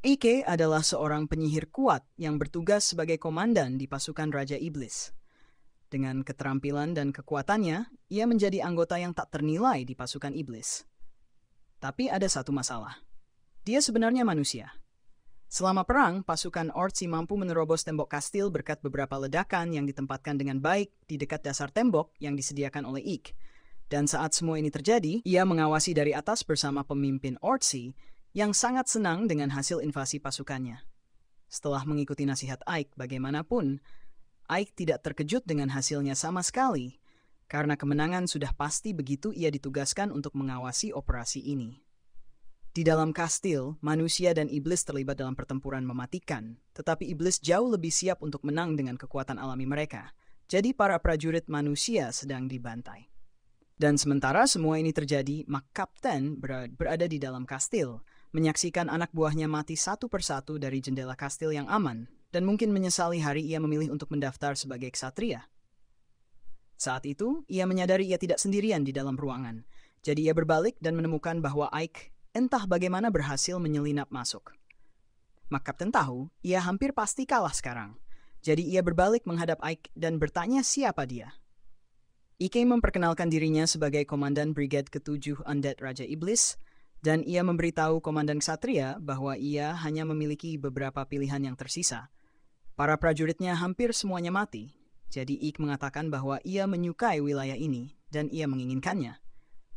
Ike adalah seorang penyihir kuat yang bertugas sebagai komandan di pasukan Raja Iblis. Dengan keterampilan dan kekuatannya, ia menjadi anggota yang tak ternilai di pasukan iblis. Tapi ada satu masalah. Dia sebenarnya manusia. Selama perang, pasukan Orci mampu menerobos tembok kastil berkat beberapa ledakan yang ditempatkan dengan baik di dekat dasar tembok yang disediakan oleh Ike. Dan saat semua ini terjadi, ia mengawasi dari atas bersama pemimpin Orci yang sangat senang dengan hasil invasi pasukannya. Setelah mengikuti nasihat Ike bagaimanapun, Ike tidak terkejut dengan hasilnya sama sekali, karena kemenangan sudah pasti begitu ia ditugaskan untuk mengawasi operasi ini. Di dalam kastil, manusia dan iblis terlibat dalam pertempuran mematikan, tetapi iblis jauh lebih siap untuk menang dengan kekuatan alami mereka. Jadi para prajurit manusia sedang dibantai. Dan sementara semua ini terjadi, Mak Kapten berada di dalam kastil, menyaksikan anak buahnya mati satu persatu dari jendela kastil yang aman, dan mungkin menyesali hari ia memilih untuk mendaftar sebagai ksatria. Saat itu, ia menyadari ia tidak sendirian di dalam ruangan. Jadi ia berbalik dan menemukan bahwa Ike entah bagaimana berhasil menyelinap masuk. Mak Kapten tahu, ia hampir pasti kalah sekarang. Jadi ia berbalik menghadap Ike dan bertanya siapa dia. Ike memperkenalkan dirinya sebagai Komandan Brigade ke-7 Undead Raja Iblis, dan ia memberitahu Komandan Ksatria bahwa ia hanya memiliki beberapa pilihan yang tersisa. Para prajuritnya hampir semuanya mati, jadi Ike mengatakan bahwa ia menyukai wilayah ini dan ia menginginkannya.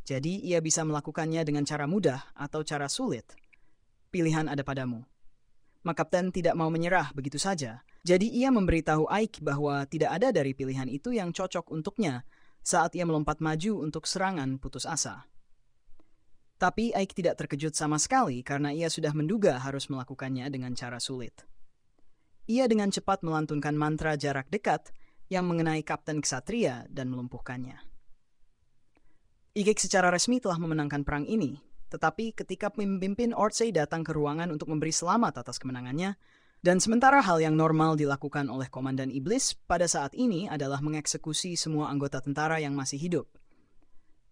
Jadi ia bisa melakukannya dengan cara mudah atau cara sulit. Pilihan ada padamu. Mak Kapten tidak mau menyerah begitu saja, jadi ia memberitahu Ike bahwa tidak ada dari pilihan itu yang cocok untuknya saat ia melompat maju untuk serangan putus asa. Tapi Ike tidak terkejut sama sekali karena ia sudah menduga harus melakukannya dengan cara sulit. Ia dengan cepat melantunkan mantra jarak dekat yang mengenai Kapten Ksatria dan melumpuhkannya. Ike secara resmi telah memenangkan perang ini, tetapi ketika pemimpin Orcei datang ke ruangan untuk memberi selamat atas kemenangannya, dan sementara hal yang normal dilakukan oleh Komandan Iblis pada saat ini adalah mengeksekusi semua anggota tentara yang masih hidup.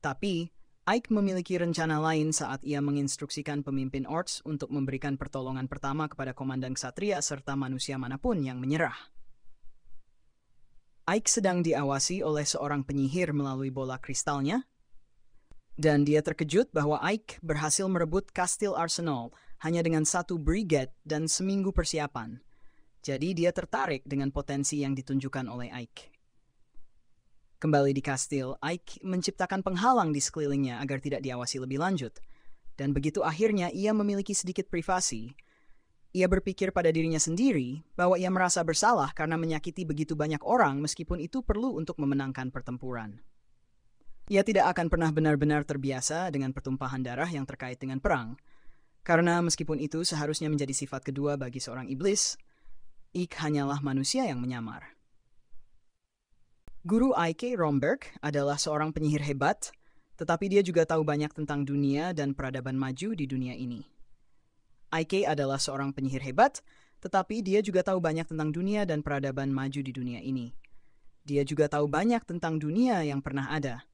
Tapi Ike memiliki rencana lain saat ia menginstruksikan pemimpin Orcs untuk memberikan pertolongan pertama kepada Komandan Ksatria serta manusia manapun yang menyerah. Ike sedang diawasi oleh seorang penyihir melalui bola kristalnya, dan dia terkejut bahwa Ike berhasil merebut Kastil Arsenal hanya dengan satu brigade dan seminggu persiapan. Jadi dia tertarik dengan potensi yang ditunjukkan oleh Ike. Kembali di kastil, Ike menciptakan penghalang di sekelilingnya agar tidak diawasi lebih lanjut. Dan begitu akhirnya ia memiliki sedikit privasi. Ia berpikir pada dirinya sendiri bahwa ia merasa bersalah karena menyakiti begitu banyak orang meskipun itu perlu untuk memenangkan pertempuran. Ia tidak akan pernah benar-benar terbiasa dengan pertumpahan darah yang terkait dengan perang. Karena meskipun itu seharusnya menjadi sifat kedua bagi seorang iblis, Ike hanyalah manusia yang menyamar. Guru Ike Romberg adalah seorang penyihir hebat, tetapi dia juga tahu banyak tentang dunia dan peradaban maju di dunia ini. Ike adalah seorang penyihir hebat, tetapi dia juga tahu banyak tentang dunia dan peradaban maju di dunia ini. Dia juga tahu banyak tentang dunia yang pernah ada.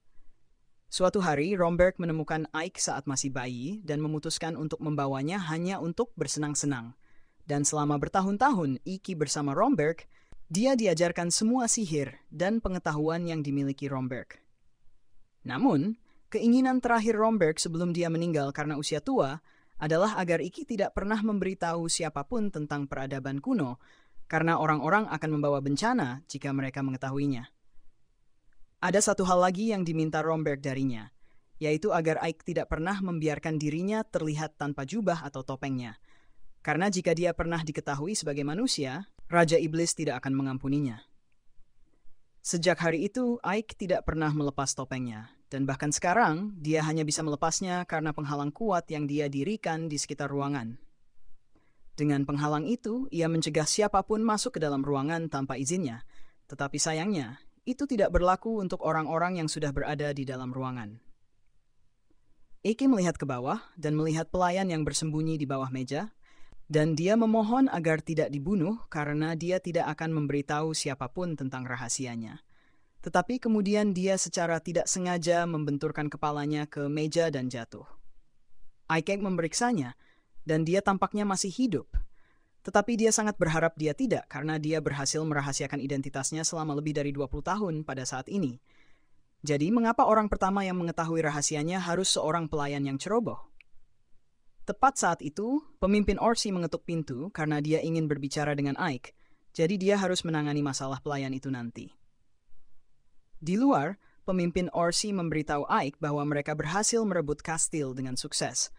Suatu hari, Romberg menemukan Ike saat masih bayi dan memutuskan untuk membawanya hanya untuk bersenang-senang. Dan selama bertahun-tahun Ike bersama Romberg, dia diajarkan semua sihir dan pengetahuan yang dimiliki Romberg. Namun, keinginan terakhir Romberg sebelum dia meninggal karena usia tua adalah agar Ike tidak pernah memberitahu siapapun tentang peradaban kuno, karena orang-orang akan membawa bencana jika mereka mengetahuinya. Ada satu hal lagi yang diminta Romberg darinya, yaitu agar Ike tidak pernah membiarkan dirinya terlihat tanpa jubah atau topengnya. Karena jika dia pernah diketahui sebagai manusia, Raja Iblis tidak akan mengampuninya. Sejak hari itu, Ike tidak pernah melepas topengnya, dan bahkan sekarang dia hanya bisa melepasnya karena penghalang kuat yang dia dirikan di sekitar ruangan. Dengan penghalang itu, ia mencegah siapapun masuk ke dalam ruangan tanpa izinnya, tetapi sayangnya, itu tidak berlaku untuk orang-orang yang sudah berada di dalam ruangan. Ike melihat ke bawah dan melihat pelayan yang bersembunyi di bawah meja, dan dia memohon agar tidak dibunuh karena dia tidak akan memberitahu siapapun tentang rahasianya. Tetapi kemudian dia secara tidak sengaja membenturkan kepalanya ke meja dan jatuh. Ike memeriksanya, dan dia tampaknya masih hidup. Tetapi dia sangat berharap dia tidak karena dia berhasil merahasiakan identitasnya selama lebih dari 20 tahun pada saat ini. Jadi, mengapa orang pertama yang mengetahui rahasianya harus seorang pelayan yang ceroboh? Tepat saat itu, pemimpin Orsi mengetuk pintu karena dia ingin berbicara dengan Ike, jadi dia harus menangani masalah pelayan itu nanti. Di luar, pemimpin Orsi memberitahu Ike bahwa mereka berhasil merebut kastil dengan sukses,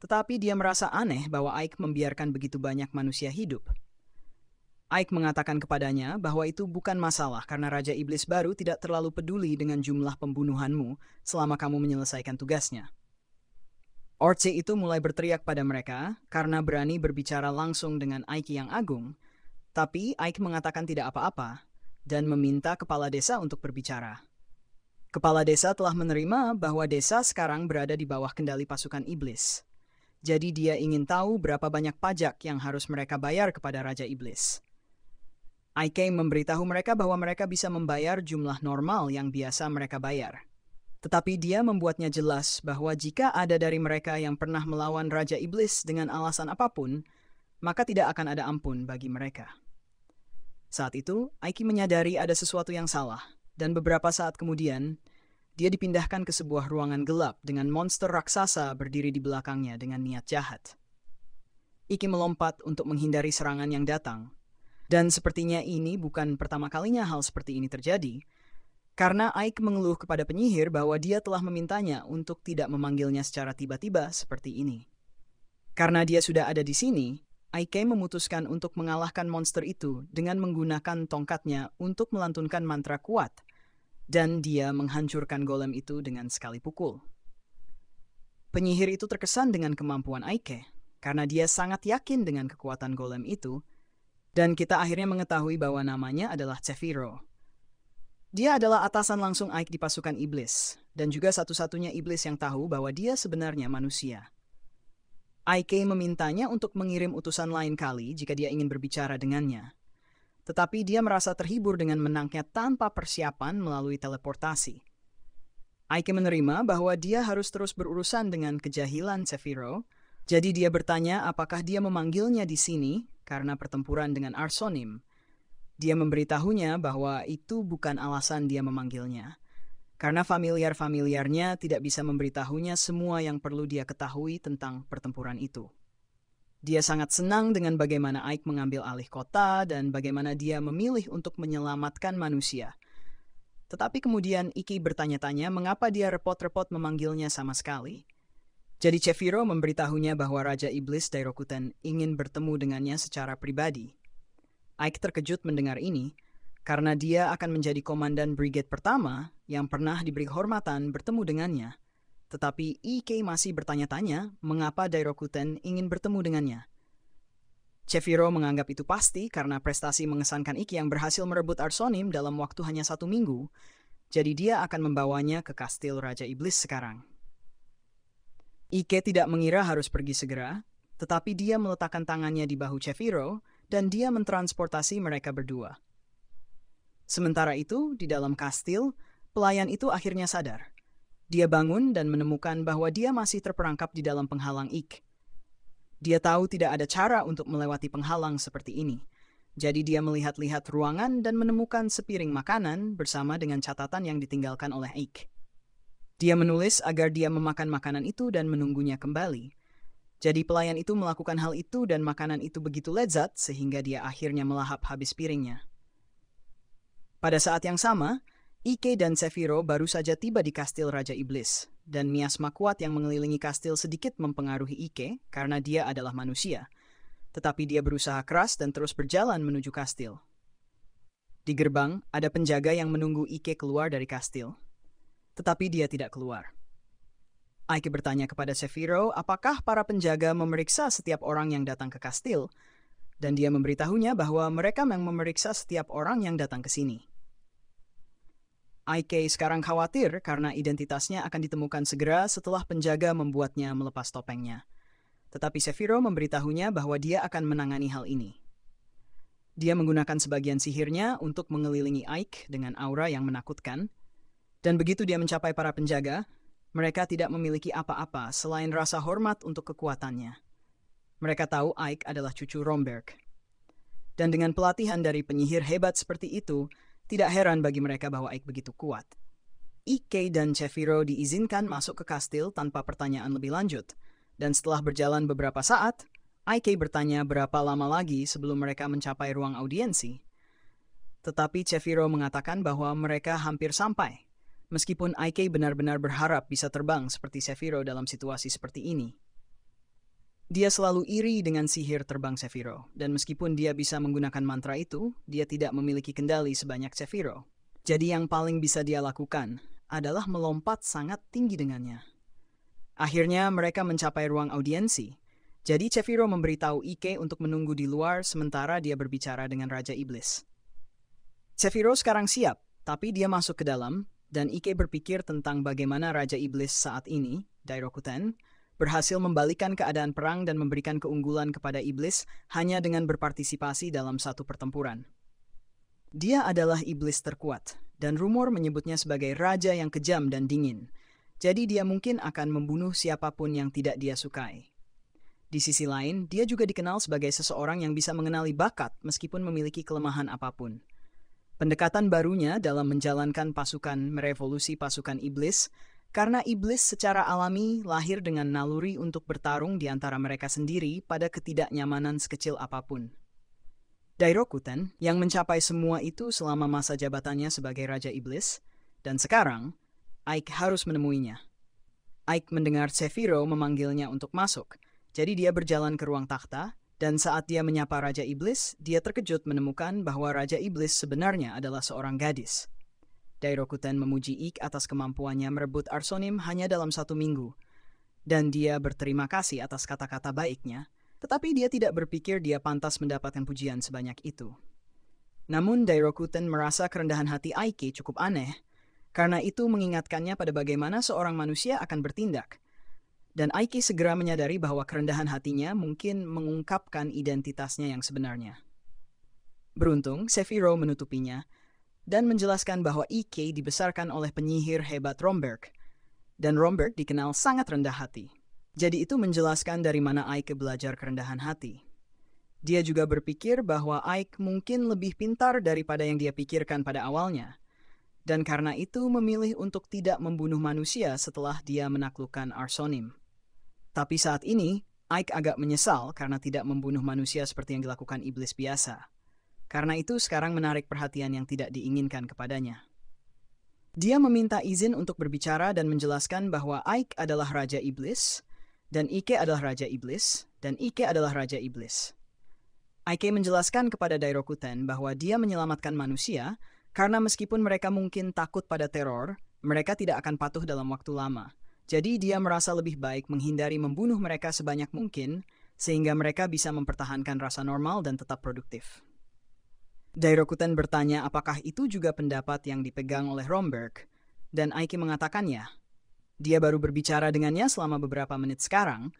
tetapi dia merasa aneh bahwa Ike membiarkan begitu banyak manusia hidup. Ike mengatakan kepadanya bahwa itu bukan masalah karena Raja Iblis baru tidak terlalu peduli dengan jumlah pembunuhanmu selama kamu menyelesaikan tugasnya. Orci itu mulai berteriak pada mereka karena berani berbicara langsung dengan Ike yang agung, tapi Ike mengatakan tidak apa-apa dan meminta kepala desa untuk berbicara. Kepala desa telah menerima bahwa desa sekarang berada di bawah kendali pasukan iblis. Jadi dia ingin tahu berapa banyak pajak yang harus mereka bayar kepada Raja Iblis. Ike memberitahu mereka bahwa mereka bisa membayar jumlah normal yang biasa mereka bayar. Tetapi dia membuatnya jelas bahwa jika ada dari mereka yang pernah melawan Raja Iblis dengan alasan apapun, maka tidak akan ada ampun bagi mereka. Saat itu, Ike menyadari ada sesuatu yang salah, dan beberapa saat kemudian, dia dipindahkan ke sebuah ruangan gelap dengan monster raksasa berdiri di belakangnya dengan niat jahat. Ike melompat untuk menghindari serangan yang datang, dan sepertinya ini bukan pertama kalinya hal seperti ini terjadi, karena Ike mengeluh kepada penyihir bahwa dia telah memintanya untuk tidak memanggilnya secara tiba-tiba seperti ini. Karena dia sudah ada di sini, Ike memutuskan untuk mengalahkan monster itu dengan menggunakan tongkatnya untuk melantunkan mantra kuat, dan dia menghancurkan golem itu dengan sekali pukul. Penyihir itu terkesan dengan kemampuan Ike, karena dia sangat yakin dengan kekuatan golem itu, dan kita akhirnya mengetahui bahwa namanya adalah Zefiro. Dia adalah atasan langsung Ike di pasukan iblis, dan juga satu-satunya iblis yang tahu bahwa dia sebenarnya manusia. Ike memintanya untuk mengirim utusan lain kali jika dia ingin berbicara dengannya. Tetapi dia merasa terhibur dengan menangnya tanpa persiapan melalui teleportasi. Ike menerima bahwa dia harus terus berurusan dengan kejahilan Zefiro, jadi dia bertanya apakah dia memanggilnya di sini karena pertempuran dengan Arsonim. Dia memberitahunya bahwa itu bukan alasan dia memanggilnya, karena familiar-familiarnya tidak bisa memberitahunya semua yang perlu dia ketahui tentang pertempuran itu. Dia sangat senang dengan bagaimana Ike mengambil alih kota dan bagaimana dia memilih untuk menyelamatkan manusia. Tetapi kemudian Ike bertanya-tanya mengapa dia repot-repot memanggilnya sama sekali. Jadi Zefiro memberitahunya bahwa Raja Iblis Dairokuten ingin bertemu dengannya secara pribadi. Ike terkejut mendengar ini, karena dia akan menjadi komandan brigade pertama yang pernah diberi kehormatan bertemu dengannya. Tetapi Ike masih bertanya-tanya mengapa Dairokuten ingin bertemu dengannya. Zefiro menganggap itu pasti karena prestasi mengesankan Ike yang berhasil merebut Arsonim dalam waktu hanya 1 minggu, jadi dia akan membawanya ke kastil Raja Iblis sekarang. Ike tidak mengira harus pergi segera, tetapi dia meletakkan tangannya di bahu Zefiro dan dia mentransportasi mereka berdua. Sementara itu, di dalam kastil, pelayan itu akhirnya sadar. Dia bangun dan menemukan bahwa dia masih terperangkap di dalam penghalang Ike. Dia tahu tidak ada cara untuk melewati penghalang seperti ini. Jadi dia melihat-lihat ruangan dan menemukan sepiring makanan bersama dengan catatan yang ditinggalkan oleh Ike. Dia menulis agar dia memakan makanan itu dan menunggunya kembali. Jadi pelayan itu melakukan hal itu dan makanan itu begitu lezat sehingga dia akhirnya melahap habis piringnya. Pada saat yang sama, Ike dan Zefiro baru saja tiba di kastil Raja Iblis, dan miasma kuat yang mengelilingi kastil sedikit mempengaruhi Ike karena dia adalah manusia. Tetapi dia berusaha keras dan terus berjalan menuju kastil. Di gerbang, ada penjaga yang menunggu Ike keluar dari kastil. Tetapi dia tidak keluar. Ike bertanya kepada Zefiro apakah para penjaga memeriksa setiap orang yang datang ke kastil, dan dia memberitahunya bahwa mereka yang memeriksa setiap orang yang datang ke sini. Ike sekarang khawatir karena identitasnya akan ditemukan segera setelah penjaga membuatnya melepas topengnya. Tetapi Zefiro memberitahunya bahwa dia akan menangani hal ini. Dia menggunakan sebagian sihirnya untuk mengelilingi Ike dengan aura yang menakutkan, dan begitu dia mencapai para penjaga, mereka tidak memiliki apa-apa selain rasa hormat untuk kekuatannya. Mereka tahu Ike adalah cucu Romberg. Dan dengan pelatihan dari penyihir hebat seperti itu, tidak heran bagi mereka bahwa Ike begitu kuat. Ike dan Cheviro diizinkan masuk ke kastil tanpa pertanyaan lebih lanjut. Dan setelah berjalan beberapa saat, Ike bertanya berapa lama lagi sebelum mereka mencapai ruang audiensi. Tetapi Cheviro mengatakan bahwa mereka hampir sampai, meskipun Ike benar-benar berharap bisa terbang seperti Cheviro dalam situasi seperti ini. Dia selalu iri dengan sihir terbang Cheviro, dan meskipun dia bisa menggunakan mantra itu, dia tidak memiliki kendali sebanyak Cheviro. Jadi yang paling bisa dia lakukan adalah melompat sangat tinggi dengannya. Akhirnya mereka mencapai ruang audiensi. Jadi Cheviro memberitahu Ike untuk menunggu di luar sementara dia berbicara dengan Raja Iblis. Cheviro sekarang siap, tapi dia masuk ke dalam, dan Ike berpikir tentang bagaimana Raja Iblis saat ini, Dairokuten, berhasil membalikan keadaan perang dan memberikan keunggulan kepada iblis hanya dengan berpartisipasi dalam satu pertempuran. Dia adalah iblis terkuat, dan rumor menyebutnya sebagai raja yang kejam dan dingin. Jadi dia mungkin akan membunuh siapapun yang tidak dia sukai. Di sisi lain, dia juga dikenal sebagai seseorang yang bisa mengenali bakat meskipun memiliki kelemahan apapun. Pendekatan barunya dalam menjalankan pasukan merevolusi pasukan iblis, karena iblis secara alami lahir dengan naluri untuk bertarung di antara mereka sendiri pada ketidaknyamanan sekecil apapun. Dairokuten yang mencapai semua itu selama masa jabatannya sebagai Raja Iblis, dan sekarang, Ike harus menemuinya. Ike mendengar Cheviro memanggilnya untuk masuk, jadi dia berjalan ke ruang takhta, dan saat dia menyapa Raja Iblis, dia terkejut menemukan bahwa Raja Iblis sebenarnya adalah seorang gadis. Dairokuten memuji Ike atas kemampuannya merebut Arsonim hanya dalam 1 minggu. Dan dia berterima kasih atas kata-kata baiknya, tetapi dia tidak berpikir dia pantas mendapatkan pujian sebanyak itu. Namun Dairokuten merasa kerendahan hati Ike cukup aneh, karena itu mengingatkannya pada bagaimana seorang manusia akan bertindak. Dan Ike segera menyadari bahwa kerendahan hatinya mungkin mengungkapkan identitasnya yang sebenarnya. Beruntung, Cheviro menutupinya, dan menjelaskan bahwa Ike dibesarkan oleh penyihir hebat Romberg, dan Romberg dikenal sangat rendah hati. Jadi itu menjelaskan dari mana Ike belajar kerendahan hati. Dia juga berpikir bahwa Ike mungkin lebih pintar daripada yang dia pikirkan pada awalnya, dan karena itu memilih untuk tidak membunuh manusia setelah dia menaklukkan Arsonim. Tapi saat ini, Ike agak menyesal karena tidak membunuh manusia seperti yang dilakukan iblis biasa. Karena itu sekarang menarik perhatian yang tidak diinginkan kepadanya. Dia meminta izin untuk berbicara dan menjelaskan bahwa Ike adalah Raja Iblis, dan Ike adalah Raja Iblis, dan Ike adalah Raja Iblis. Ike menjelaskan kepada Dairokuten bahwa dia menyelamatkan manusia, karena meskipun mereka mungkin takut pada teror, mereka tidak akan patuh dalam waktu lama. Jadi dia merasa lebih baik menghindari membunuh mereka sebanyak mungkin, sehingga mereka bisa mempertahankan rasa normal dan tetap produktif. Dairokuten bertanya apakah itu juga pendapat yang dipegang oleh Romberg, dan Ike mengatakannya. Dia baru berbicara dengannya selama beberapa menit sekarang,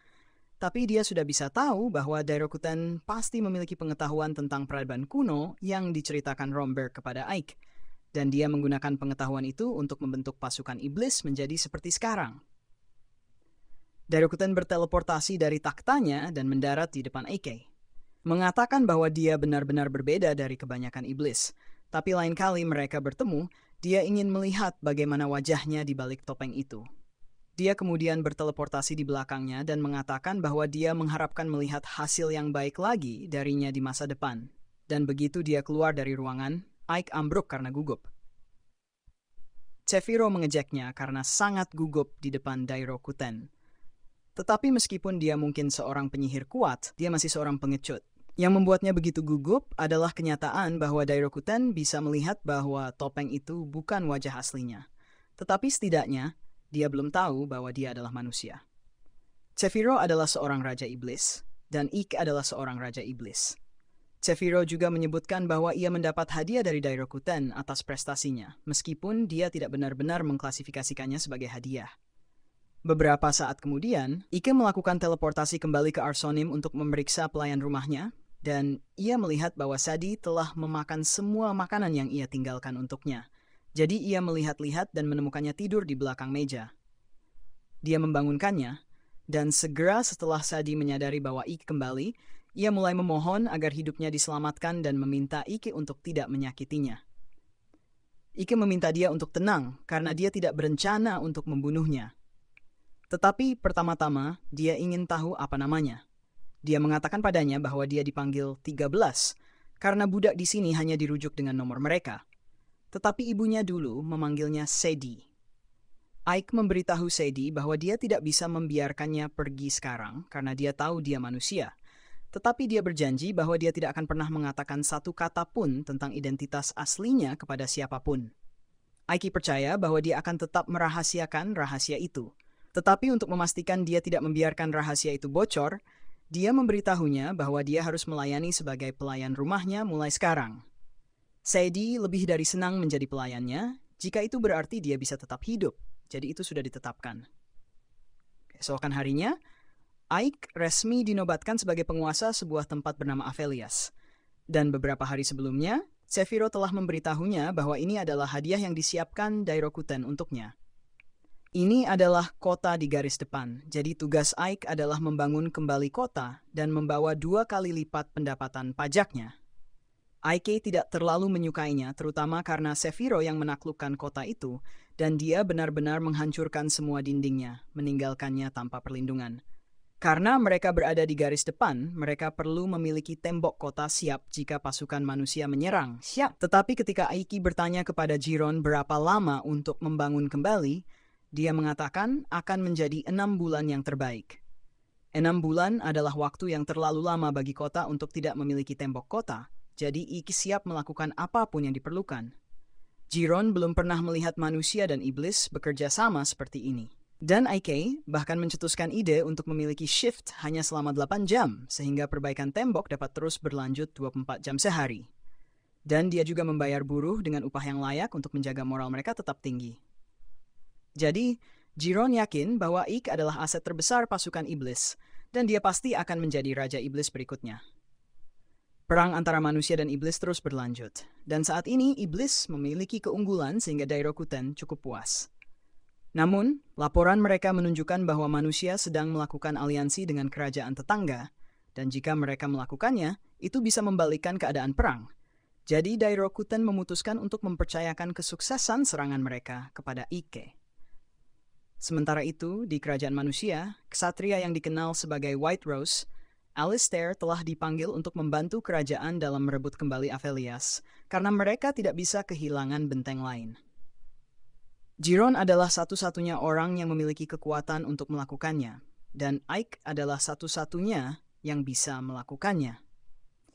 tapi dia sudah bisa tahu bahwa Dairokuten pasti memiliki pengetahuan tentang peradaban kuno yang diceritakan Romberg kepada Ike, dan dia menggunakan pengetahuan itu untuk membentuk pasukan iblis menjadi seperti sekarang. Dairokuten berteleportasi dari takhtanya dan mendarat di depan Ike. Mengatakan bahwa dia benar-benar berbeda dari kebanyakan iblis. Tapi lain kali mereka bertemu, dia ingin melihat bagaimana wajahnya di balik topeng itu. Dia kemudian berteleportasi di belakangnya dan mengatakan bahwa dia mengharapkan melihat hasil yang baik lagi darinya di masa depan. Dan begitu dia keluar dari ruangan, Ike ambruk karena gugup. Cheviro mengejeknya karena sangat gugup di depan Dairokuten. Tetapi meskipun dia mungkin seorang penyihir kuat, dia masih seorang pengecut. Yang membuatnya begitu gugup adalah kenyataan bahwa Dairokuten bisa melihat bahwa topeng itu bukan wajah aslinya. Tetapi setidaknya, dia belum tahu bahwa dia adalah manusia. Cheviro adalah seorang Raja Iblis, dan Ike adalah seorang Raja Iblis. Cheviro juga menyebutkan bahwa ia mendapat hadiah dari Dairokuten atas prestasinya, meskipun dia tidak benar-benar mengklasifikasikannya sebagai hadiah. Beberapa saat kemudian, Ike melakukan teleportasi kembali ke Arsonim untuk memeriksa pelayan rumahnya, dan ia melihat bahwa Sadi telah memakan semua makanan yang ia tinggalkan untuknya. Jadi ia melihat-lihat dan menemukannya tidur di belakang meja. Dia membangunkannya, Dan segera setelah Sadie menyadari bahwa Ike kembali, ia mulai memohon agar hidupnya diselamatkan dan meminta Ike untuk tidak menyakitinya. Ike meminta dia untuk tenang karena dia tidak berencana untuk membunuhnya. Tetapi pertama-tama dia ingin tahu apa namanya. Dia mengatakan padanya bahwa dia dipanggil 13 karena budak di sini hanya dirujuk dengan nomor mereka. Tetapi ibunya dulu memanggilnya Sadie. Ike memberitahu Sadie bahwa dia tidak bisa membiarkannya pergi sekarang karena dia tahu dia manusia. Tetapi dia berjanji bahwa dia tidak akan pernah mengatakan satu kata pun tentang identitas aslinya kepada siapapun. Ike percaya bahwa dia akan tetap merahasiakan rahasia itu. Tetapi untuk memastikan dia tidak membiarkan rahasia itu bocor, dia memberitahunya bahwa dia harus melayani sebagai pelayan rumahnya mulai sekarang. Sadie lebih dari senang menjadi pelayannya, jika itu berarti dia bisa tetap hidup. Jadi itu sudah ditetapkan. Keesokan harinya, Ike resmi dinobatkan sebagai penguasa sebuah tempat bernama Avelias. Dan beberapa hari sebelumnya, Seviro telah memberitahunya bahwa ini adalah hadiah yang disiapkan Dairokuten untuknya. Ini adalah kota di garis depan, jadi tugas Ike adalah membangun kembali kota dan membawa 2 kali lipat pendapatan pajaknya. Ike tidak terlalu menyukainya, terutama karena Seviro yang menaklukkan kota itu, dan dia benar-benar menghancurkan semua dindingnya, meninggalkannya tanpa perlindungan. Karena mereka berada di garis depan, mereka perlu memiliki tembok kota siap jika pasukan manusia menyerang. Siap. Tetapi ketika Aiki bertanya kepada Jiron berapa lama untuk membangun kembali, dia mengatakan akan menjadi 6 bulan yang terbaik. 6 bulan adalah waktu yang terlalu lama bagi kota untuk tidak memiliki tembok kota, jadi Iki siap melakukan apapun yang diperlukan. Jiron belum pernah melihat manusia dan iblis bekerja sama seperti ini. Dan Ike bahkan mencetuskan ide untuk memiliki shift hanya selama 8 jam, sehingga perbaikan tembok dapat terus berlanjut 24 jam sehari. Dan dia juga membayar buruh dengan upah yang layak untuk menjaga moral mereka tetap tinggi. Jadi, Jiron yakin bahwa Ike adalah aset terbesar pasukan iblis, dan dia pasti akan menjadi Raja Iblis berikutnya. Perang antara manusia dan iblis terus berlanjut, dan saat ini iblis memiliki keunggulan sehingga Dairokuten cukup puas. Namun, laporan mereka menunjukkan bahwa manusia sedang melakukan aliansi dengan kerajaan tetangga, dan jika mereka melakukannya, itu bisa membalikkan keadaan perang. Jadi Dairokuten memutuskan untuk mempercayakan kesuksesan serangan mereka kepada Ike. Sementara itu, di kerajaan manusia, ksatria yang dikenal sebagai White Rose, Alistair telah dipanggil untuk membantu kerajaan dalam merebut kembali Avelias, karena mereka tidak bisa kehilangan benteng lain. Jiron adalah satu-satunya orang yang memiliki kekuatan untuk melakukannya, dan Ike adalah satu-satunya yang bisa melakukannya.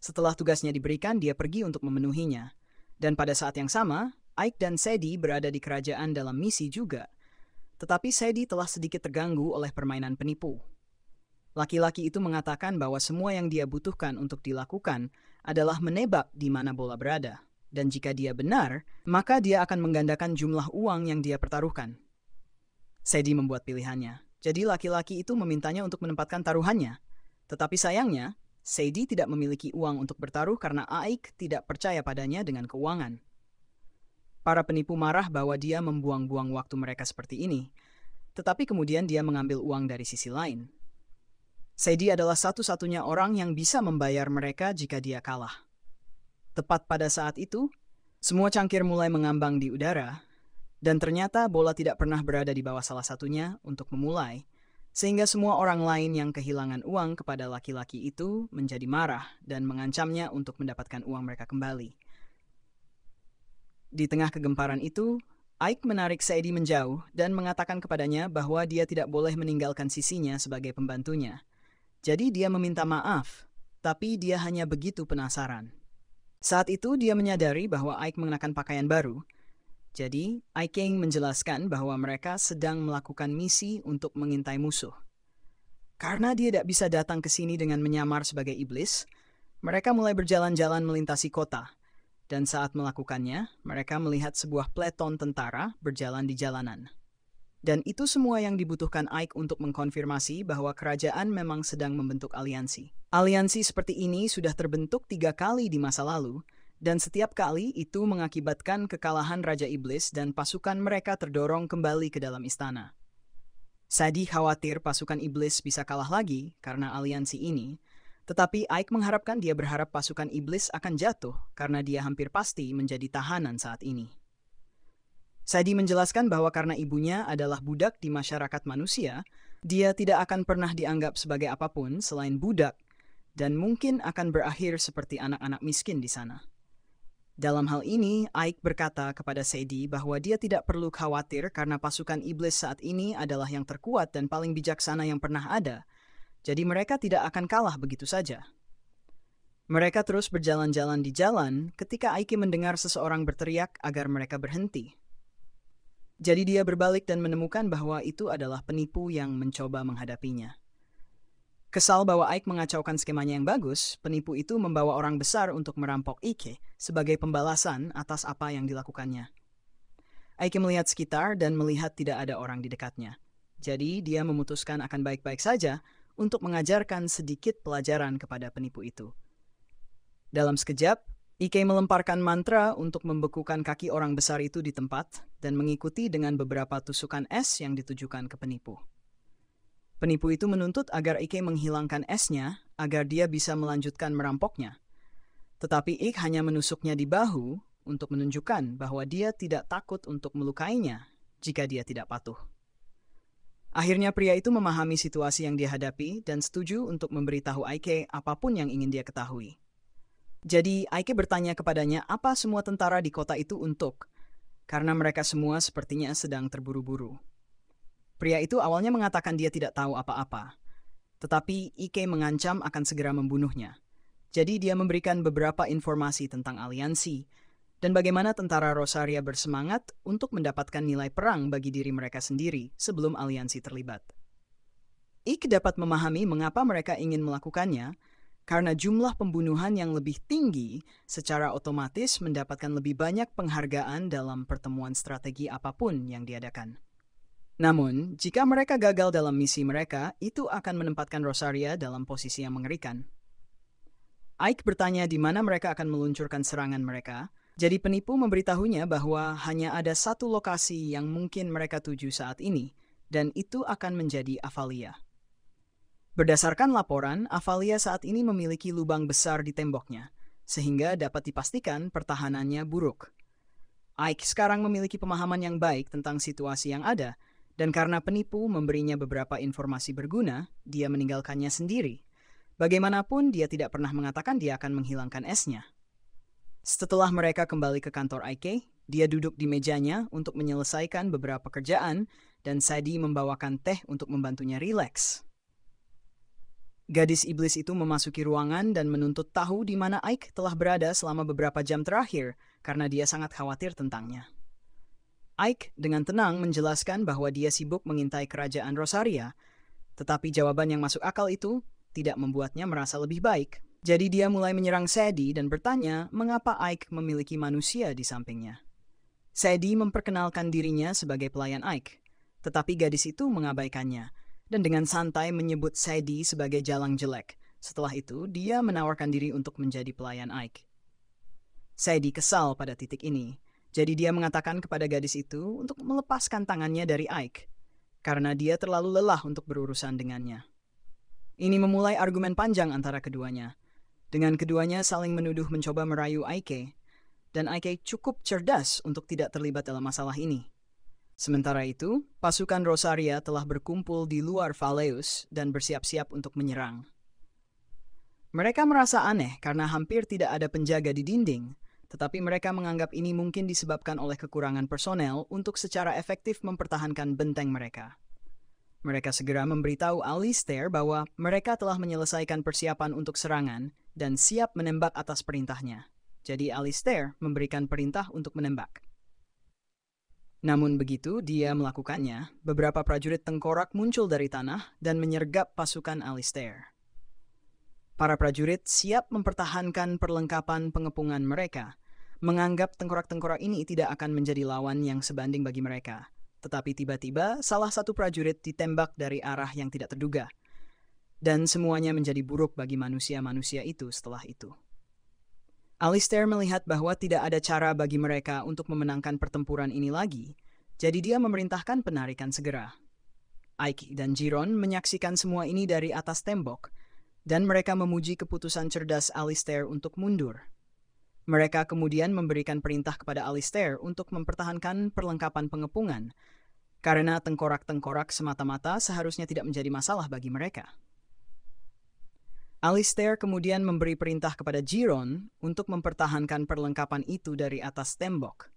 Setelah tugasnya diberikan, dia pergi untuk memenuhinya. Dan pada saat yang sama, Ike dan Sadie berada di kerajaan dalam misi juga. Tetapi Sadie telah sedikit terganggu oleh permainan penipu. Laki-laki itu mengatakan bahwa semua yang dia butuhkan untuk dilakukan adalah menebak di mana bola berada. Dan jika dia benar, maka dia akan menggandakan jumlah uang yang dia pertaruhkan. Sadie membuat pilihannya. Jadi laki-laki itu memintanya untuk menempatkan taruhannya. Tetapi sayangnya, Sadie tidak memiliki uang untuk bertaruh karena Ike tidak percaya padanya dengan keuangan. Para penipu marah bahwa dia membuang-buang waktu mereka seperti ini. Tetapi kemudian dia mengambil uang dari sisi lain. Sadie adalah satu-satunya orang yang bisa membayar mereka jika dia kalah. Tepat pada saat itu, semua cangkir mulai mengambang di udara, dan ternyata bola tidak pernah berada di bawah salah satunya untuk memulai, sehingga semua orang lain yang kehilangan uang kepada laki-laki itu menjadi marah dan mengancamnya untuk mendapatkan uang mereka kembali. Di tengah kegemparan itu, Ike menarik Sadie menjauh dan mengatakan kepadanya bahwa dia tidak boleh meninggalkan sisinya sebagai pembantunya. Jadi dia meminta maaf, tapi dia hanya begitu penasaran. Saat itu dia menyadari bahwa Ike mengenakan pakaian baru. Jadi Ike menjelaskan bahwa mereka sedang melakukan misi untuk mengintai musuh. Karena dia tidak bisa datang ke sini dengan menyamar sebagai iblis, mereka mulai berjalan-jalan melintasi kota. Dan saat melakukannya, mereka melihat sebuah peleton tentara berjalan di jalanan. Dan itu semua yang dibutuhkan Ike untuk mengkonfirmasi bahwa kerajaan memang sedang membentuk aliansi. Aliansi seperti ini sudah terbentuk 3 kali di masa lalu, dan setiap kali itu mengakibatkan kekalahan Raja Iblis dan pasukan mereka terdorong kembali ke dalam istana. Sadie khawatir pasukan iblis bisa kalah lagi karena aliansi ini, tetapi Ike mengharapkan dia berharap pasukan iblis akan jatuh karena dia hampir pasti menjadi tahanan saat ini. Sadie menjelaskan bahwa karena ibunya adalah budak di masyarakat manusia, dia tidak akan pernah dianggap sebagai apapun selain budak dan mungkin akan berakhir seperti anak-anak miskin di sana. Dalam hal ini, Ike berkata kepada Sadie bahwa dia tidak perlu khawatir karena pasukan iblis saat ini adalah yang terkuat dan paling bijaksana yang pernah ada. Jadi mereka tidak akan kalah begitu saja. Mereka terus berjalan-jalan di jalan ketika Ike mendengar seseorang berteriak agar mereka berhenti. Jadi dia berbalik dan menemukan bahwa itu adalah penipu yang mencoba menghadapinya. Kesal bahwa Ike mengacaukan skemanya yang bagus, penipu itu membawa orang besar untuk merampok Ike sebagai pembalasan atas apa yang dilakukannya. Ike melihat sekitar dan melihat tidak ada orang di dekatnya. Jadi dia memutuskan akan baik-baik saja untuk mengajarkan sedikit pelajaran kepada penipu itu. Dalam sekejap, Ike melemparkan mantra untuk membekukan kaki orang besar itu di tempat dan mengikuti dengan beberapa tusukan es yang ditujukan ke penipu. Penipu itu menuntut agar Ike menghilangkan esnya agar dia bisa melanjutkan merampoknya. Tetapi Ike hanya menusuknya di bahu untuk menunjukkan bahwa dia tidak takut untuk melukainya jika dia tidak patuh. Akhirnya pria itu memahami situasi yang dia hadapi dan setuju untuk memberitahu Ike apapun yang ingin dia ketahui. Jadi Ike bertanya kepadanya apa semua tentara di kota itu untuk, karena mereka semua sepertinya sedang terburu-buru. Pria itu awalnya mengatakan dia tidak tahu apa-apa, tetapi Ike mengancam akan segera membunuhnya. Jadi dia memberikan beberapa informasi tentang aliansi dan bagaimana tentara Rosaria bersemangat untuk mendapatkan nilai perang bagi diri mereka sendiri sebelum aliansi terlibat. Ike dapat memahami mengapa mereka ingin melakukannya, karena jumlah pembunuhan yang lebih tinggi secara otomatis mendapatkan lebih banyak penghargaan dalam pertemuan strategi apapun yang diadakan. Namun, jika mereka gagal dalam misi mereka, itu akan menempatkan Rosaria dalam posisi yang mengerikan. Ike bertanya di mana mereka akan meluncurkan serangan mereka, jadi penipu memberitahunya bahwa hanya ada satu lokasi yang mungkin mereka tuju saat ini, dan itu akan menjadi Avalia. Berdasarkan laporan, Avalia saat ini memiliki lubang besar di temboknya, sehingga dapat dipastikan pertahanannya buruk. Ike sekarang memiliki pemahaman yang baik tentang situasi yang ada, dan karena penipu memberinya beberapa informasi berguna, dia meninggalkannya sendiri. Bagaimanapun, dia tidak pernah mengatakan dia akan menghilangkan esnya. Setelah mereka kembali ke kantor Ike, dia duduk di mejanya untuk menyelesaikan beberapa kerjaan, dan Sadie membawakan teh untuk membantunya rileks. Gadis iblis itu memasuki ruangan dan menuntut tahu di mana Ike telah berada selama beberapa jam terakhir, karena dia sangat khawatir tentangnya. Ike dengan tenang menjelaskan bahwa dia sibuk mengintai kerajaan Rosaria, tetapi jawaban yang masuk akal itu tidak membuatnya merasa lebih baik. Jadi dia mulai menyerang Sadie dan bertanya mengapa Ike memiliki manusia di sampingnya. Sadie memperkenalkan dirinya sebagai pelayan Ike, tetapi gadis itu mengabaikannya dan dengan santai menyebut Sadie sebagai jalang jelek. Setelah itu, dia menawarkan diri untuk menjadi pelayan Ike. Sadie kesal pada titik ini. Jadi dia mengatakan kepada gadis itu untuk melepaskan tangannya dari Ike, karena dia terlalu lelah untuk berurusan dengannya. Ini memulai argumen panjang antara keduanya, dengan keduanya saling menuduh mencoba merayu Ike, dan Ike cukup cerdas untuk tidak terlibat dalam masalah ini. Sementara itu, pasukan Rosaria telah berkumpul di luar Valeus dan bersiap-siap untuk menyerang. Mereka merasa aneh karena hampir tidak ada penjaga di dinding, tetapi mereka menganggap ini mungkin disebabkan oleh kekurangan personel untuk secara efektif mempertahankan benteng mereka. Mereka segera memberitahu Alistair bahwa mereka telah menyelesaikan persiapan untuk serangan dan siap menembak atas perintahnya. Jadi Alistair memberikan perintah untuk menembak. Namun begitu dia melakukannya, beberapa prajurit tengkorak muncul dari tanah dan menyergap pasukan Alistair. Para prajurit siap mempertahankan perlengkapan pengepungan mereka, menganggap tengkorak-tengkorak ini tidak akan menjadi lawan yang sebanding bagi mereka. Tetapi tiba-tiba salah satu prajurit ditembak dari arah yang tidak terduga. Dan semuanya menjadi buruk bagi manusia-manusia itu setelah itu. Alistair melihat bahwa tidak ada cara bagi mereka untuk memenangkan pertempuran ini lagi, jadi dia memerintahkan penarikan segera. Ike dan Jiron menyaksikan semua ini dari atas tembok, dan mereka memuji keputusan cerdas Alistair untuk mundur. Mereka kemudian memberikan perintah kepada Alistair untuk mempertahankan perlengkapan pengepungan, karena tengkorak-tengkorak semata-mata seharusnya tidak menjadi masalah bagi mereka. Alistair kemudian memberi perintah kepada Jiron untuk mempertahankan perlengkapan itu dari atas tembok,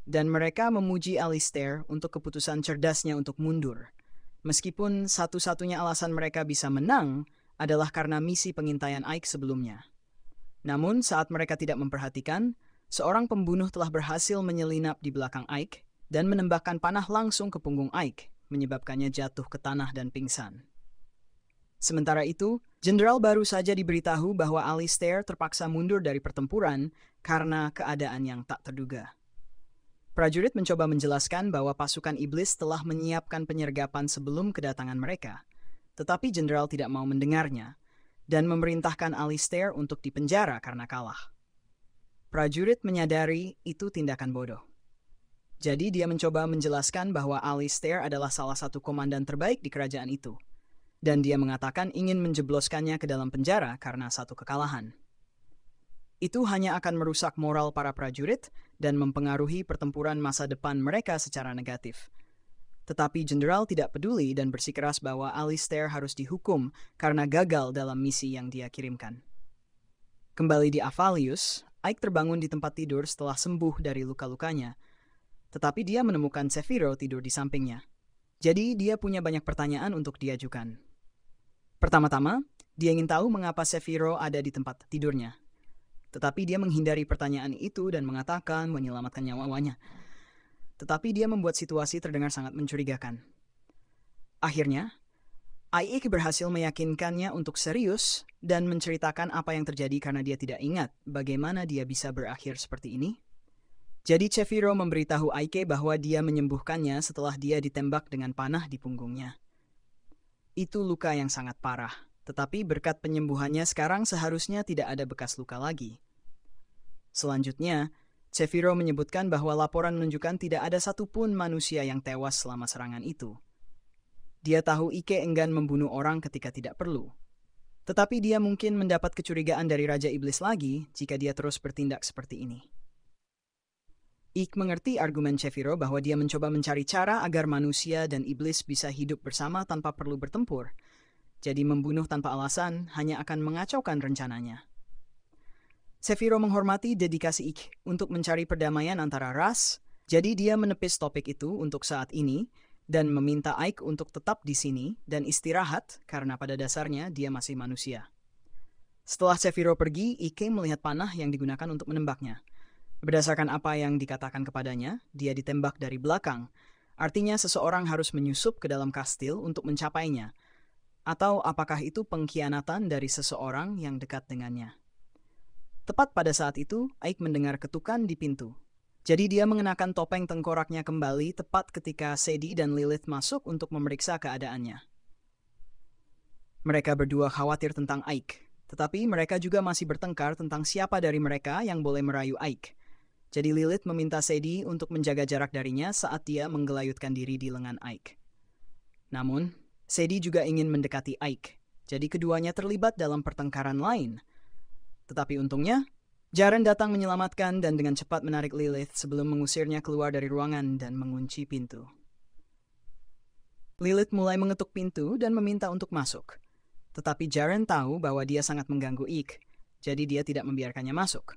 dan mereka memuji Alistair untuk keputusan cerdasnya untuk mundur. Meskipun satu-satunya alasan mereka bisa menang adalah karena misi pengintaian Ike sebelumnya. Namun saat mereka tidak memperhatikan, seorang pembunuh telah berhasil menyelinap di belakang Ike dan menembakkan panah langsung ke punggung Ike, menyebabkannya jatuh ke tanah dan pingsan. Sementara itu, jenderal baru saja diberitahu bahwa Alistair terpaksa mundur dari pertempuran karena keadaan yang tak terduga. Prajurit mencoba menjelaskan bahwa pasukan iblis telah menyiapkan penyergapan sebelum kedatangan mereka, tetapi jenderal tidak mau mendengarnya dan memerintahkan Alistair untuk dipenjara karena kalah. Prajurit menyadari itu tindakan bodoh. Jadi dia mencoba menjelaskan bahwa Alistair adalah salah satu komandan terbaik di kerajaan itu, dan dia mengatakan ingin menjebloskannya ke dalam penjara karena satu kekalahan. Itu hanya akan merusak moral para prajurit dan mempengaruhi pertempuran masa depan mereka secara negatif. Tetapi jenderal tidak peduli dan bersikeras bahwa Alistair harus dihukum karena gagal dalam misi yang dia kirimkan. Kembali di Avalius, Ike terbangun di tempat tidur setelah sembuh dari luka-lukanya, tetapi dia menemukan Sephiro tidur di sampingnya. Jadi dia punya banyak pertanyaan untuk diajukan. Pertama-tama, dia ingin tahu mengapa Sephiro ada di tempat tidurnya. Tetapi dia menghindari pertanyaan itu dan mengatakan menyelamatkan nyawanya. Tetapi dia membuat situasi terdengar sangat mencurigakan. Akhirnya, Ike berhasil meyakinkannya untuk serius dan menceritakan apa yang terjadi karena dia tidak ingat bagaimana dia bisa berakhir seperti ini. Jadi Sephiro memberitahu Ike bahwa dia menyembuhkannya setelah dia ditembak dengan panah di punggungnya. Itu luka yang sangat parah. Tetapi berkat penyembuhannya sekarang seharusnya tidak ada bekas luka lagi. Selanjutnya, Sephiro menyebutkan bahwa laporan menunjukkan tidak ada satupun manusia yang tewas selama serangan itu. Dia tahu Ike enggan membunuh orang ketika tidak perlu. Tetapi dia mungkin mendapat kecurigaan dari Raja Iblis lagi jika dia terus bertindak seperti ini. Ike mengerti argumen Sephiro bahwa dia mencoba mencari cara agar manusia dan iblis bisa hidup bersama tanpa perlu bertempur. Jadi membunuh tanpa alasan hanya akan mengacaukan rencananya. Sephiro menghormati dedikasi Ike untuk mencari perdamaian antara ras, jadi dia menepis topik itu untuk saat ini dan meminta Ike untuk tetap di sini dan istirahat karena pada dasarnya dia masih manusia. Setelah Sephiro pergi, Ike melihat panah yang digunakan untuk menembaknya. Berdasarkan apa yang dikatakan kepadanya, dia ditembak dari belakang. Artinya seseorang harus menyusup ke dalam kastil untuk mencapainya. Atau apakah itu pengkhianatan dari seseorang yang dekat dengannya? Tepat pada saat itu, Ike mendengar ketukan di pintu. Jadi dia mengenakan topeng tengkoraknya kembali tepat ketika Sadie dan Lilith masuk untuk memeriksa keadaannya. Mereka berdua khawatir tentang Ike, tetapi mereka juga masih bertengkar tentang siapa dari mereka yang boleh merayu Ike. Jadi Lilith meminta Sadie untuk menjaga jarak darinya saat dia menggelayutkan diri di lengan Ike. Namun, Sadie juga ingin mendekati Ike, jadi keduanya terlibat dalam pertengkaran lain. Tetapi untungnya, Jaren datang menyelamatkan dan dengan cepat menarik Lilith sebelum mengusirnya keluar dari ruangan dan mengunci pintu. Lilith mulai mengetuk pintu dan meminta untuk masuk. Tetapi Jaren tahu bahwa dia sangat mengganggu Ike, jadi dia tidak membiarkannya masuk.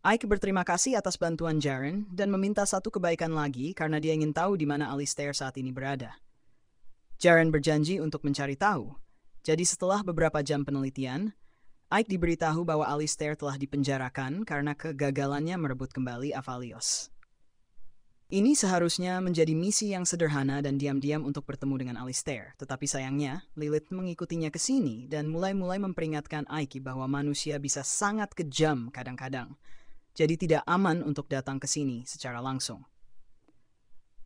Ike berterima kasih atas bantuan Jaren dan meminta satu kebaikan lagi karena dia ingin tahu di mana Alistair saat ini berada. Jaren berjanji untuk mencari tahu. Jadi setelah beberapa jam penelitian, Ike diberitahu bahwa Alistair telah dipenjarakan karena kegagalannya merebut kembali Avalios. Ini seharusnya menjadi misi yang sederhana dan diam-diam untuk bertemu dengan Alistair. Tetapi sayangnya, Lilith mengikutinya ke sini dan mulai-mulai memperingatkan Ike bahwa manusia bisa sangat kejam kadang-kadang. Jadi tidak aman untuk datang ke sini secara langsung.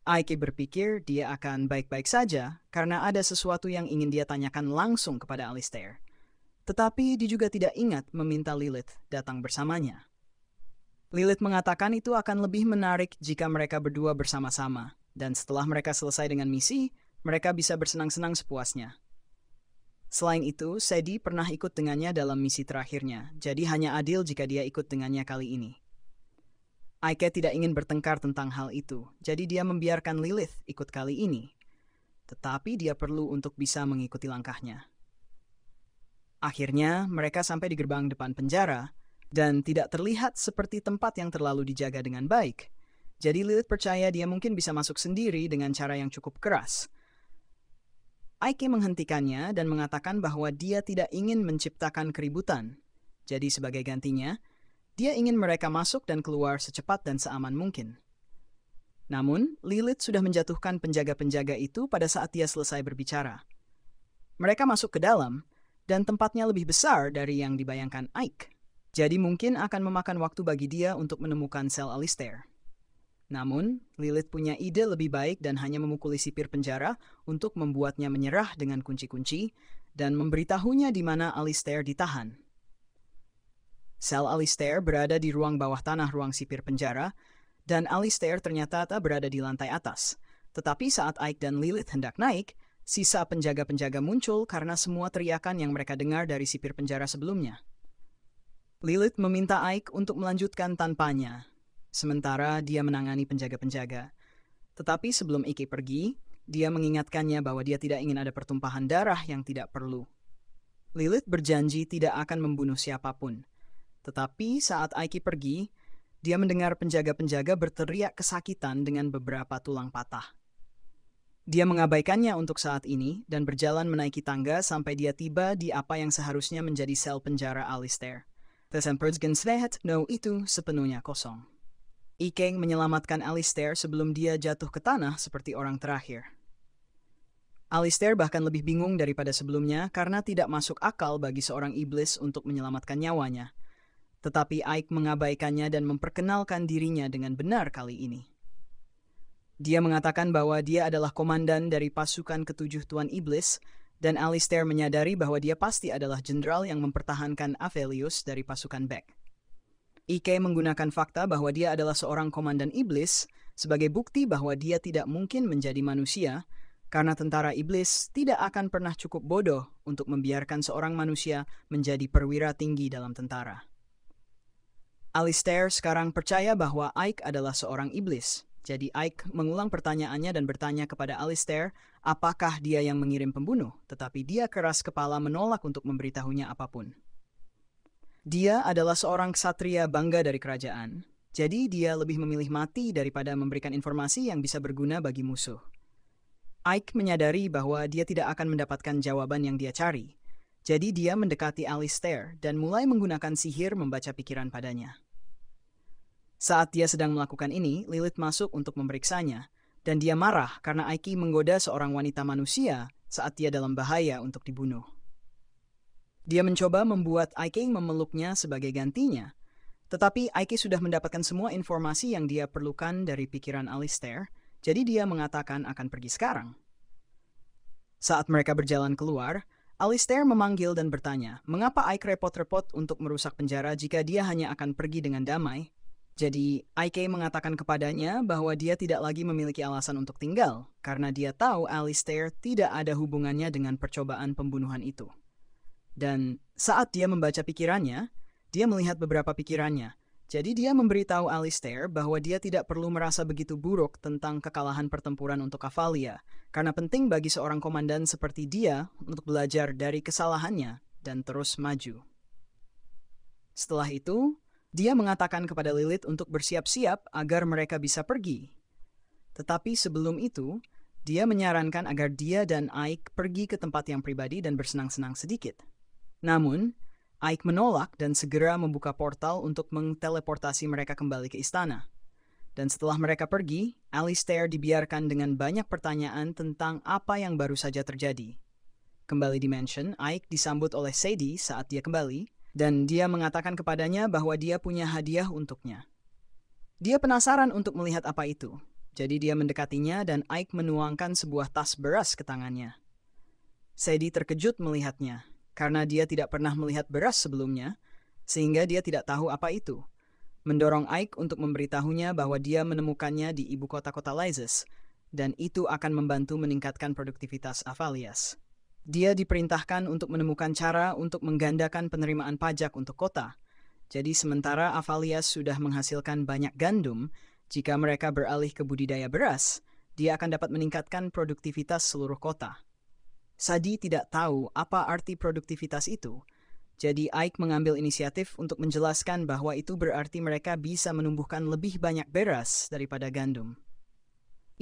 Ike berpikir dia akan baik-baik saja karena ada sesuatu yang ingin dia tanyakan langsung kepada Alistair. Tetapi dia juga tidak ingat meminta Lilith datang bersamanya. Lilith mengatakan itu akan lebih menarik jika mereka berdua bersama-sama, dan setelah mereka selesai dengan misi, mereka bisa bersenang-senang sepuasnya. Selain itu, Sadie pernah ikut dengannya dalam misi terakhirnya, jadi hanya adil jika dia ikut dengannya kali ini. Ike tidak ingin bertengkar tentang hal itu, jadi dia membiarkan Lilith ikut kali ini. Tetapi dia perlu untuk bisa mengikuti langkahnya. Akhirnya, mereka sampai di gerbang depan penjara, dan tidak terlihat seperti tempat yang terlalu dijaga dengan baik. Jadi Lilith percaya dia mungkin bisa masuk sendiri dengan cara yang cukup keras. Ike menghentikannya dan mengatakan bahwa dia tidak ingin menciptakan keributan. Jadi sebagai gantinya, dia ingin mereka masuk dan keluar secepat dan seaman mungkin. Namun, Lilith sudah menjatuhkan penjaga-penjaga itu pada saat dia selesai berbicara. Mereka masuk ke dalam, dan tempatnya lebih besar dari yang dibayangkan Ike. Jadi mungkin akan memakan waktu bagi dia untuk menemukan sel Alistair. Namun, Lilith punya ide lebih baik dan hanya memukuli sipir penjara untuk membuatnya menyerah dengan kunci-kunci dan memberitahunya di mana Alistair ditahan. Sel Alistair berada di ruang bawah tanah ruang sipir penjara, dan Alistair ternyata tak berada di lantai atas. Tetapi saat Ike dan Lilith hendak naik, sisa penjaga-penjaga muncul karena semua teriakan yang mereka dengar dari sipir penjara sebelumnya. Lilith meminta Ike untuk melanjutkan tanpanya, sementara dia menangani penjaga-penjaga. Tetapi sebelum Ike pergi, dia mengingatkannya bahwa dia tidak ingin ada pertumpahan darah yang tidak perlu. Lilith berjanji tidak akan membunuh siapapun. Tetapi saat Ike pergi, dia mendengar penjaga-penjaga berteriak kesakitan dengan beberapa tulang patah. Dia mengabaikannya untuk saat ini dan berjalan menaiki tangga sampai dia tiba di apa yang seharusnya menjadi sel penjara Alistair. No, itu sepenuhnya kosong. Ike menyelamatkan Alistair sebelum dia jatuh ke tanah seperti orang terakhir. Alistair bahkan lebih bingung daripada sebelumnya karena tidak masuk akal bagi seorang iblis untuk menyelamatkan nyawanya. Tetapi Ike mengabaikannya dan memperkenalkan dirinya dengan benar kali ini. Dia mengatakan bahwa dia adalah komandan dari pasukan ketujuh Tuan Iblis, dan Alistair menyadari bahwa dia pasti adalah jenderal yang mempertahankan Aphelios dari pasukan Beck. Ike menggunakan fakta bahwa dia adalah seorang komandan iblis sebagai bukti bahwa dia tidak mungkin menjadi manusia karena tentara iblis tidak akan pernah cukup bodoh untuk membiarkan seorang manusia menjadi perwira tinggi dalam tentara. Alistair sekarang percaya bahwa Ike adalah seorang iblis. Jadi Ike mengulang pertanyaannya dan bertanya kepada Alistair apakah dia yang mengirim pembunuh, tetapi dia keras kepala menolak untuk memberitahunya apapun. Dia adalah seorang ksatria bangga dari kerajaan, jadi dia lebih memilih mati daripada memberikan informasi yang bisa berguna bagi musuh. Ike menyadari bahwa dia tidak akan mendapatkan jawaban yang dia cari, jadi dia mendekati Alistair dan mulai menggunakan sihir membaca pikiran padanya. Saat dia sedang melakukan ini, Lilith masuk untuk memeriksanya, dan dia marah karena Ike menggoda seorang wanita manusia saat dia dalam bahaya untuk dibunuh. Dia mencoba membuat Ike memeluknya sebagai gantinya, tetapi Ike sudah mendapatkan semua informasi yang dia perlukan dari pikiran Alistair, jadi dia mengatakan akan pergi sekarang. Saat mereka berjalan keluar, Alistair memanggil dan bertanya, mengapa Ike repot-repot untuk merusak penjara jika dia hanya akan pergi dengan damai? Jadi, Ike mengatakan kepadanya bahwa dia tidak lagi memiliki alasan untuk tinggal, karena dia tahu Alistair tidak ada hubungannya dengan percobaan pembunuhan itu. Dan saat dia membaca pikirannya, dia melihat beberapa pikirannya. Jadi dia memberitahu Alistair bahwa dia tidak perlu merasa begitu buruk tentang kekalahan pertempuran untuk Avalia, karena penting bagi seorang komandan seperti dia untuk belajar dari kesalahannya dan terus maju. Setelah itu, dia mengatakan kepada Lilith untuk bersiap-siap agar mereka bisa pergi. Tetapi sebelum itu, dia menyarankan agar dia dan Ike pergi ke tempat yang pribadi dan bersenang-senang sedikit. Namun, Ike menolak dan segera membuka portal untuk menteleportasi mereka kembali ke istana. Dan setelah mereka pergi, Alistair dibiarkan dengan banyak pertanyaan tentang apa yang baru saja terjadi. Kembali di mansion, Ike disambut oleh Sadie saat dia kembali, dan dia mengatakan kepadanya bahwa dia punya hadiah untuknya. Dia penasaran untuk melihat apa itu, jadi dia mendekatinya dan Ike menuangkan sebuah tas beras ke tangannya. Sadie terkejut melihatnya, karena dia tidak pernah melihat beras sebelumnya, sehingga dia tidak tahu apa itu. Mendorong Ike untuk memberitahunya bahwa dia menemukannya di ibu kota-kota Lyzes, dan itu akan membantu meningkatkan produktivitas Avalias. Dia diperintahkan untuk menemukan cara untuk menggandakan penerimaan pajak untuk kota. Jadi sementara Avalias sudah menghasilkan banyak gandum, jika mereka beralih ke budidaya beras, dia akan dapat meningkatkan produktivitas seluruh kota. Sadie tidak tahu apa arti produktivitas itu, jadi Ike mengambil inisiatif untuk menjelaskan bahwa itu berarti mereka bisa menumbuhkan lebih banyak beras daripada gandum.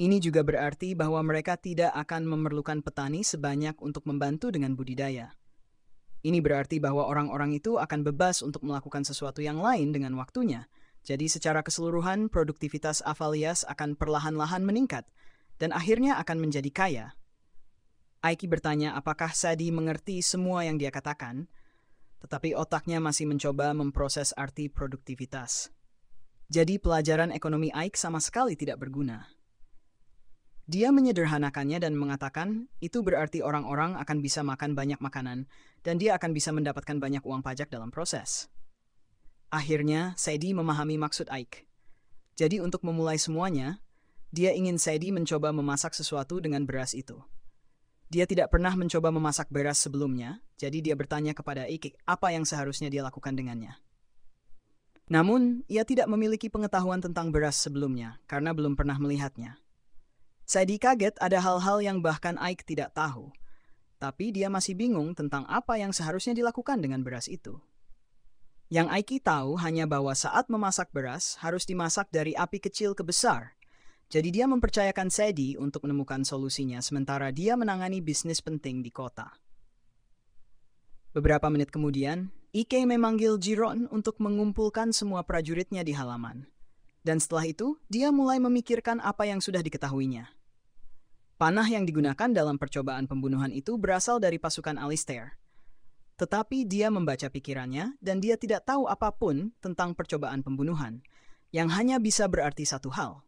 Ini juga berarti bahwa mereka tidak akan memerlukan petani sebanyak untuk membantu dengan budidaya. Ini berarti bahwa orang-orang itu akan bebas untuk melakukan sesuatu yang lain dengan waktunya. Jadi secara keseluruhan, produktivitas Avalias akan perlahan-lahan meningkat dan akhirnya akan menjadi kaya. Ike bertanya apakah Sadie mengerti semua yang dia katakan, tetapi otaknya masih mencoba memproses arti produktivitas. Jadi pelajaran ekonomi Ike sama sekali tidak berguna. Dia menyederhanakannya dan mengatakan itu berarti orang-orang akan bisa makan banyak makanan dan dia akan bisa mendapatkan banyak uang pajak dalam proses. Akhirnya, Sadie memahami maksud Ike. Jadi untuk memulai semuanya, dia ingin Sadie mencoba memasak sesuatu dengan beras itu. Dia tidak pernah mencoba memasak beras sebelumnya, jadi dia bertanya kepada Ike apa yang seharusnya dia lakukan dengannya. Namun, ia tidak memiliki pengetahuan tentang beras sebelumnya karena belum pernah melihatnya. Sadie kaget ada hal-hal yang bahkan Ike tidak tahu, tapi dia masih bingung tentang apa yang seharusnya dilakukan dengan beras itu. Yang Ike tahu hanya bahwa saat memasak beras harus dimasak dari api kecil ke besar. Jadi dia mempercayakan Sadie untuk menemukan solusinya sementara dia menangani bisnis penting di kota. Beberapa menit kemudian, Ike memanggil Giron untuk mengumpulkan semua prajuritnya di halaman. Dan setelah itu, dia mulai memikirkan apa yang sudah diketahuinya. Panah yang digunakan dalam percobaan pembunuhan itu berasal dari pasukan Alistair. Tetapi dia membaca pikirannya dan dia tidak tahu apapun tentang percobaan pembunuhan, yang hanya bisa berarti satu hal.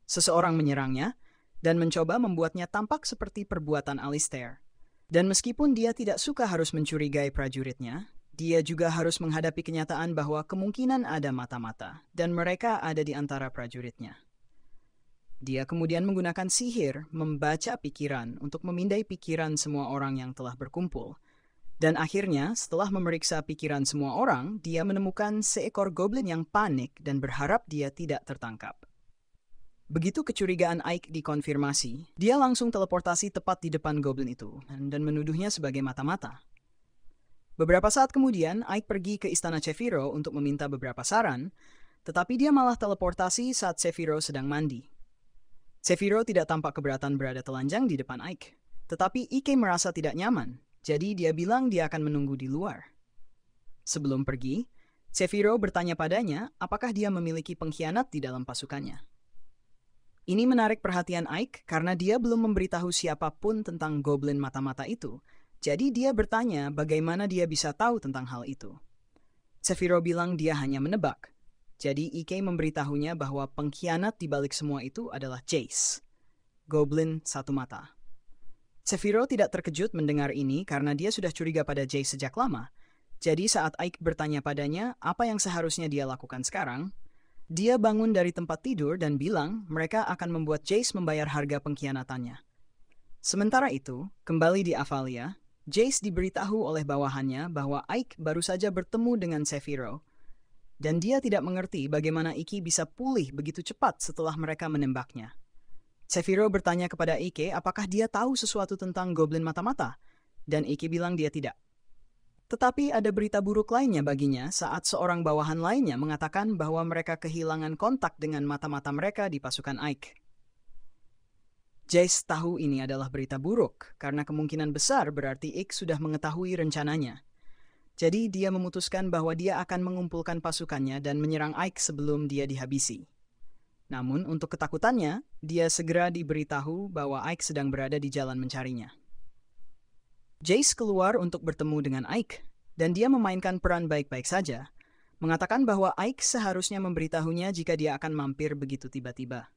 Seseorang menyerangnya dan mencoba membuatnya tampak seperti perbuatan Alistair. Dan meskipun dia tidak suka harus mencurigai prajuritnya, dia juga harus menghadapi kenyataan bahwa kemungkinan ada mata-mata dan mereka ada di antara prajuritnya. Dia kemudian menggunakan sihir membaca pikiran untuk memindai pikiran semua orang yang telah berkumpul. Dan akhirnya, setelah memeriksa pikiran semua orang, dia menemukan seekor goblin yang panik dan berharap dia tidak tertangkap. Begitu kecurigaan Ike dikonfirmasi, dia langsung teleportasi tepat di depan goblin itu dan menuduhnya sebagai mata-mata. Beberapa saat kemudian, Ike pergi ke istana Cefiro untuk meminta beberapa saran, tetapi dia malah teleportasi saat Cefiro sedang mandi. Cefiro tidak tampak keberatan berada telanjang di depan Ike, tetapi Ike merasa tidak nyaman, jadi dia bilang dia akan menunggu di luar. Sebelum pergi, Cefiro bertanya padanya apakah dia memiliki pengkhianat di dalam pasukannya. Ini menarik perhatian Ike karena dia belum memberitahu siapapun tentang goblin mata-mata itu, jadi dia bertanya bagaimana dia bisa tahu tentang hal itu. Cefiro bilang dia hanya menebak. Jadi Ike memberitahunya bahwa pengkhianat di balik semua itu adalah Jace, goblin satu mata. Cefiro tidak terkejut mendengar ini karena dia sudah curiga pada Jace sejak lama. Jadi saat Ike bertanya padanya apa yang seharusnya dia lakukan sekarang, dia bangun dari tempat tidur dan bilang mereka akan membuat Jace membayar harga pengkhianatannya. Sementara itu, kembali di Avalia, Jace diberitahu oleh bawahannya bahwa Ike baru saja bertemu dengan Cefiro, dan dia tidak mengerti bagaimana Ike bisa pulih begitu cepat setelah mereka menembaknya. Cefiro bertanya kepada Ike apakah dia tahu sesuatu tentang goblin mata-mata, dan Ike bilang dia tidak. Tetapi ada berita buruk lainnya baginya saat seorang bawahan lainnya mengatakan bahwa mereka kehilangan kontak dengan mata-mata mereka di pasukan Ike. Jace tahu ini adalah berita buruk karena kemungkinan besar berarti Ike sudah mengetahui rencananya. Jadi dia memutuskan bahwa dia akan mengumpulkan pasukannya dan menyerang Ike sebelum dia dihabisi. Namun untuk ketakutannya, dia segera diberitahu bahwa Ike sedang berada di jalan mencarinya. Jace keluar untuk bertemu dengan Ike, dan dia memainkan peran baik-baik saja, mengatakan bahwa Ike seharusnya memberitahunya jika dia akan mampir begitu tiba-tiba.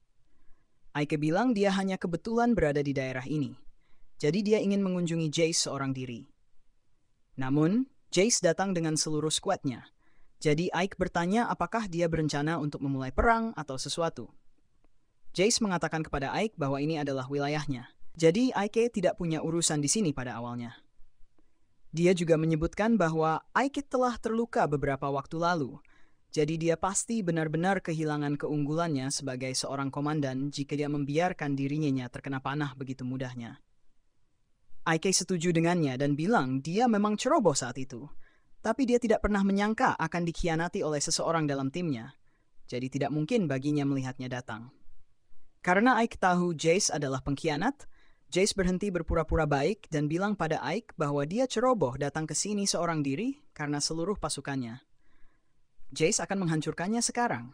Ike bilang dia hanya kebetulan berada di daerah ini, jadi dia ingin mengunjungi Jace seorang diri. Namun, Jace datang dengan seluruh skuadnya, jadi Ike bertanya apakah dia berencana untuk memulai perang atau sesuatu. Jace mengatakan kepada Ike bahwa ini adalah wilayahnya. Jadi Ike tidak punya urusan di sini pada awalnya. Dia juga menyebutkan bahwa Ike telah terluka beberapa waktu lalu. Jadi dia pasti benar-benar kehilangan keunggulannya sebagai seorang komandan jika dia membiarkan dirinya terkena panah begitu mudahnya. Ike setuju dengannya dan bilang dia memang ceroboh saat itu. Tapi dia tidak pernah menyangka akan dikhianati oleh seseorang dalam timnya. Jadi tidak mungkin baginya melihatnya datang. Karena Ike tahu Jace adalah pengkhianat, Jace berhenti berpura-pura baik dan bilang pada Ike bahwa dia ceroboh datang ke sini seorang diri karena seluruh pasukannya. Jace akan menghancurkannya sekarang.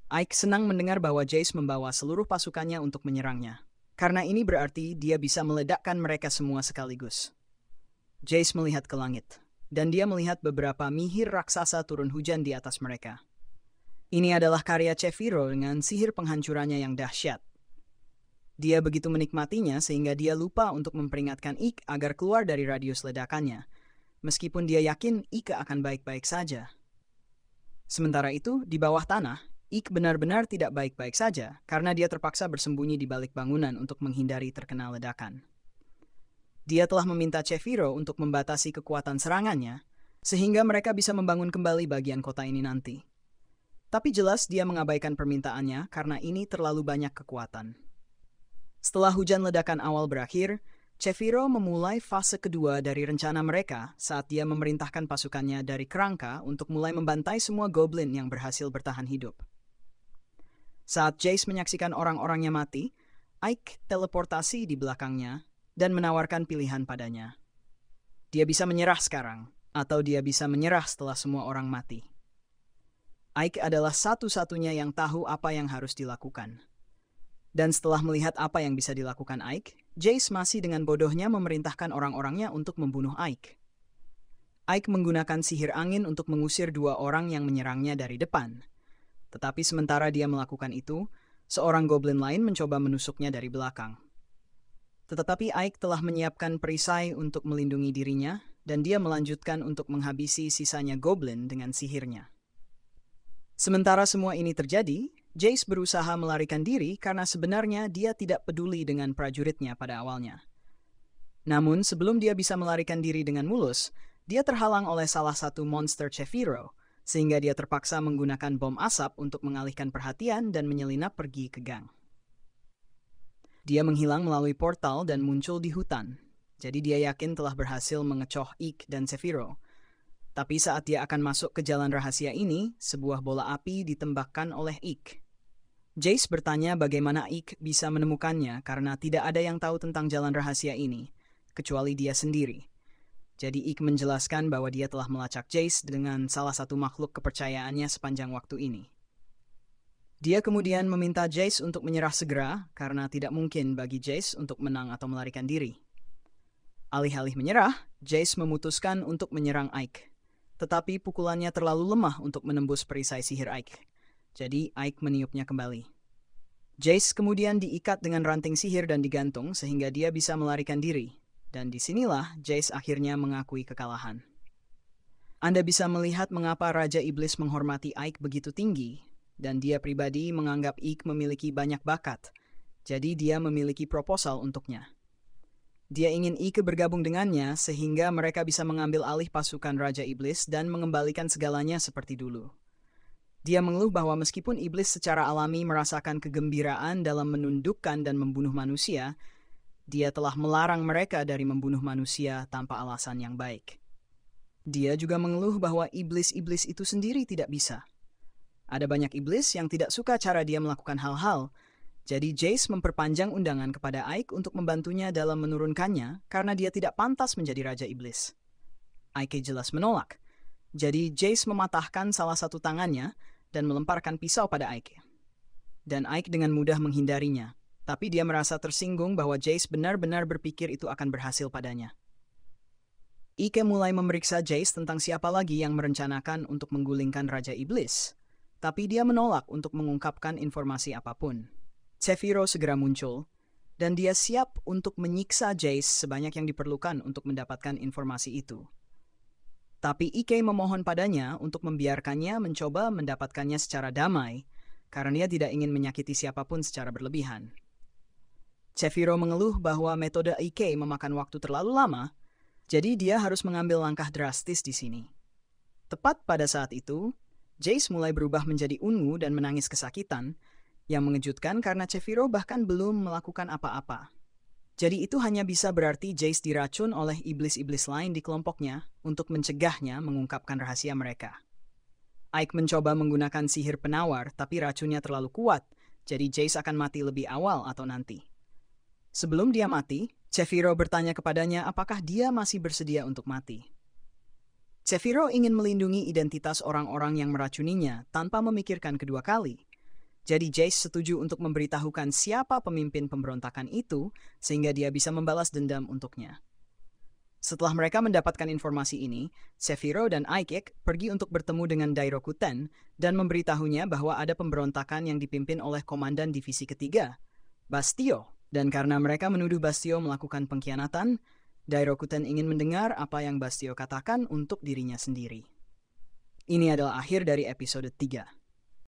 Ike senang mendengar bahwa Jace membawa seluruh pasukannya untuk menyerangnya. Karena ini berarti dia bisa meledakkan mereka semua sekaligus. Jace melihat ke langit, dan dia melihat beberapa mihir raksasa turun hujan di atas mereka. Ini adalah karya Chefiro dengan sihir penghancurannya yang dahsyat. Dia begitu menikmatinya sehingga dia lupa untuk memperingatkan Ike agar keluar dari radius ledakannya, meskipun dia yakin Ike akan baik-baik saja. Sementara itu, di bawah tanah, Ike benar-benar tidak baik-baik saja karena dia terpaksa bersembunyi di balik bangunan untuk menghindari terkena ledakan. Dia telah meminta Chefiro untuk membatasi kekuatan serangannya, sehingga mereka bisa membangun kembali bagian kota ini nanti. Tapi jelas dia mengabaikan permintaannya karena ini terlalu banyak kekuatan. Setelah hujan ledakan awal berakhir, Chefiro memulai fase kedua dari rencana mereka saat dia memerintahkan pasukannya dari kerangka untuk mulai membantai semua goblin yang berhasil bertahan hidup. Saat Jace menyaksikan orang-orangnya mati, Ike teleportasi di belakangnya dan menawarkan pilihan padanya. Dia bisa menyerah sekarang, atau dia bisa menyerah setelah semua orang mati. Ike adalah satu-satunya yang tahu apa yang harus dilakukan. Dan setelah melihat apa yang bisa dilakukan Ike, Jace masih dengan bodohnya memerintahkan orang-orangnya untuk membunuh Ike. Ike menggunakan sihir angin untuk mengusir dua orang yang menyerangnya dari depan. Tetapi sementara dia melakukan itu, seorang goblin lain mencoba menusuknya dari belakang. Tetapi Ike telah menyiapkan perisai untuk melindungi dirinya, dan dia melanjutkan untuk menghabisi sisanya goblin dengan sihirnya. Sementara semua ini terjadi, Jace berusaha melarikan diri karena sebenarnya dia tidak peduli dengan prajuritnya pada awalnya. Namun sebelum dia bisa melarikan diri dengan mulus, dia terhalang oleh salah satu monster Chefiro, sehingga dia terpaksa menggunakan bom asap untuk mengalihkan perhatian dan menyelinap pergi ke gang. Dia menghilang melalui portal dan muncul di hutan, jadi dia yakin telah berhasil mengecoh Ike dan Chefiro. Tapi saat dia akan masuk ke jalan rahasia ini, sebuah bola api ditembakkan oleh Ike. Jace bertanya bagaimana Ike bisa menemukannya karena tidak ada yang tahu tentang jalan rahasia ini, kecuali dia sendiri. Jadi Ike menjelaskan bahwa dia telah melacak Jace dengan salah satu makhluk kepercayaannya sepanjang waktu ini. Dia kemudian meminta Jace untuk menyerah segera karena tidak mungkin bagi Jace untuk menang atau melarikan diri. Alih-alih menyerah, Jace memutuskan untuk menyerang Ike. Tetapi pukulannya terlalu lemah untuk menembus perisai sihir Ike. Jadi Ike meniupnya kembali. Jace kemudian diikat dengan ranting sihir dan digantung sehingga dia bisa melarikan diri. Dan disinilah Jace akhirnya mengakui kekalahan. Anda bisa melihat mengapa Raja Iblis menghormati Ike begitu tinggi. Dan dia pribadi menganggap Ike memiliki banyak bakat. Jadi dia memiliki proposal untuknya. Dia ingin Ike bergabung dengannya sehingga mereka bisa mengambil alih pasukan Raja Iblis dan mengembalikan segalanya seperti dulu. Dia mengeluh bahwa meskipun Iblis secara alami merasakan kegembiraan dalam menundukkan dan membunuh manusia, dia telah melarang mereka dari membunuh manusia tanpa alasan yang baik. Dia juga mengeluh bahwa iblis-iblis itu sendiri tidak bisa. Ada banyak iblis yang tidak suka cara dia melakukan hal-hal. Jadi Jace memperpanjang undangan kepada Ike untuk membantunya dalam menurunkannya karena dia tidak pantas menjadi Raja Iblis. Ike jelas menolak. Jadi Jace mematahkan salah satu tangannya dan melemparkan pisau pada Ike. Dan Ike dengan mudah menghindarinya, tapi dia merasa tersinggung bahwa Jace benar-benar berpikir itu akan berhasil padanya. Ike mulai memeriksa Jace tentang siapa lagi yang merencanakan untuk menggulingkan Raja Iblis, tapi dia menolak untuk mengungkapkan informasi apapun. Chefiro segera muncul, dan dia siap untuk menyiksa Jace sebanyak yang diperlukan untuk mendapatkan informasi itu. Tapi Ike memohon padanya untuk membiarkannya mencoba mendapatkannya secara damai, karena dia tidak ingin menyakiti siapapun secara berlebihan. Chefiro mengeluh bahwa metode Ike memakan waktu terlalu lama, jadi dia harus mengambil langkah drastis di sini. Tepat pada saat itu, Jace mulai berubah menjadi ungu dan menangis kesakitan, yang mengejutkan karena Chefiro bahkan belum melakukan apa-apa. Jadi itu hanya bisa berarti Jace diracun oleh iblis-iblis lain di kelompoknya untuk mencegahnya mengungkapkan rahasia mereka. Ike mencoba menggunakan sihir penawar, tapi racunnya terlalu kuat, jadi Jace akan mati lebih awal atau nanti. Sebelum dia mati, Chefiro bertanya kepadanya apakah dia masih bersedia untuk mati. Chefiro ingin melindungi identitas orang-orang yang meracuninya tanpa memikirkan kedua kali. Jadi Jace setuju untuk memberitahukan siapa pemimpin pemberontakan itu sehingga dia bisa membalas dendam untuknya. Setelah mereka mendapatkan informasi ini, Chefiro dan Ike pergi untuk bertemu dengan Dairokuten dan memberitahunya bahwa ada pemberontakan yang dipimpin oleh Komandan Divisi Ketiga, Bastio. Dan karena mereka menuduh Bastio melakukan pengkhianatan, Dairokuten ingin mendengar apa yang Bastio katakan untuk dirinya sendiri. Ini adalah akhir dari episode 3.